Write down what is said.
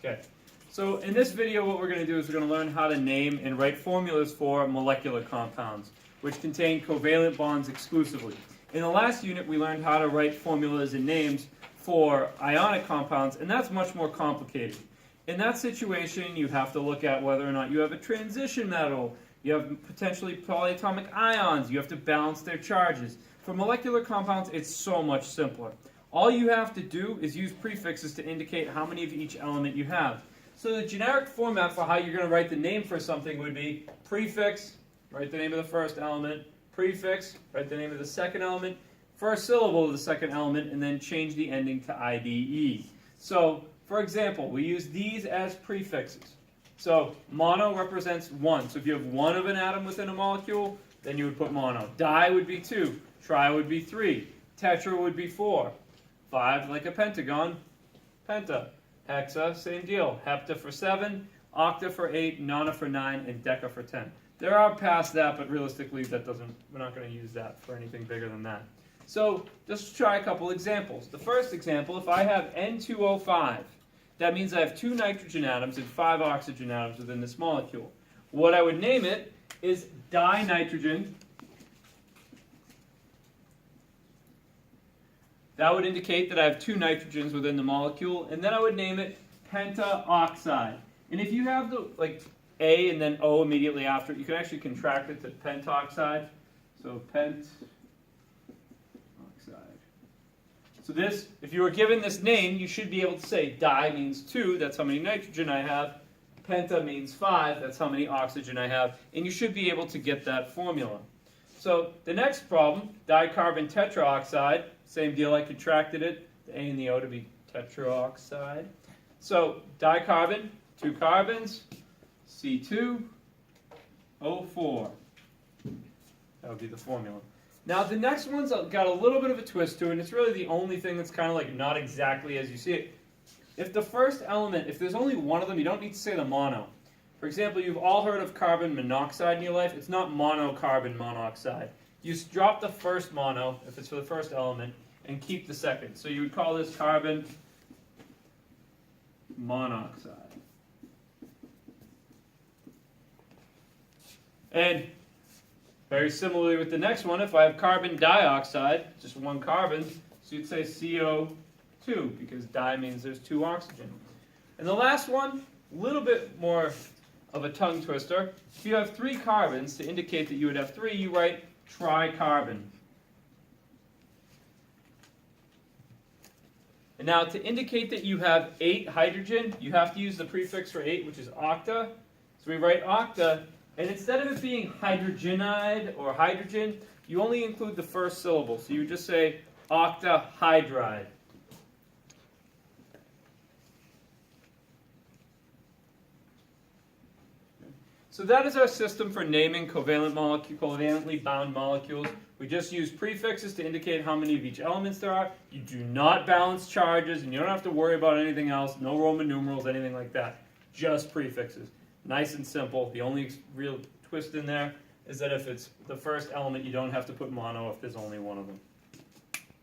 Okay, so in this video what we're going to do is we're going to learn how to name and write formulas for molecular compounds, which contain covalent bonds exclusively. In the last unit we learned how to write formulas and names for ionic compounds, and that's much more complicated. In that situation you have to look at whether or not you have a transition metal, you have potentially polyatomic ions, you have to balance their charges. For molecular compounds it's so much simpler. All you have to do is use prefixes to indicate how many of each element you have. So the generic format for how you're going to write the name for something would be prefix, write the name of the first element, prefix, write the name of the second element, first syllable of the second element, and then change the ending to IDE. So, for example, we use these as prefixes. So mono represents one. So if you have one of an atom within a molecule, then you would put mono. Di would be 2, tri would be 3, tetra would be 4. 5, like a pentagon, penta. Hexa, same deal. Hepta for 7, octa for 8, nona for 9, and deca for 10. There are past that, but realistically we're not going to use that for anything bigger than that. So just try a couple examples. The first example, if I have N2O5, that means I have 2 nitrogen atoms and 5 oxygen atoms within this molecule. What I would name it is dinitrogen. That would indicate that I have 2 nitrogens within the molecule, and then I would name it pentaoxide. And if you have the A and then O immediately after it, you can actually contract it to pentoxide. So pentoxide. So this, if you were given this name, you should be able to say di means 2, that's how many nitrogen I have. Penta means 5, that's how many oxygen I have. And you should be able to get that formula. So the next problem, dicarbon tetraoxide, same deal, I contracted it, the A and the O to be tetraoxide. So dicarbon, 2 carbons, C2, O4. That would be the formula. Now the next one's got a little bit of a twist to it, and it's really the only thing that's kind of like not exactly as you see it. If the first element, if there's only one of them, you don't need to say the mono. For example, you've all heard of carbon monoxide in your life. It's not monocarbon monoxide. You just drop the first mono, if it's for the first element, and keep the second. So you would call this carbon monoxide. And very similarly with the next one, if I have carbon dioxide, just 1 carbon, so you'd say CO2, because di means there's 2 oxygen. And the last one, a little bit more of a tongue twister. If you have 3 carbons, to indicate that you would have 3, you write tricarbon. And now to indicate that you have 8 hydrogen, you have to use the prefix for 8, which is octa. So we write octa, and instead of it being hydrogenide or hydrogen, you only include the first syllable. So you would just say octahydride. So that is our system for naming covalently bound molecules. We just use prefixes to indicate how many of each elements there are. You do not balance charges, and you don't have to worry about anything else. No Roman numerals, anything like that. Just prefixes. Nice and simple. The only real twist in there is that if it's the first element, you don't have to put mono if there's only one of them.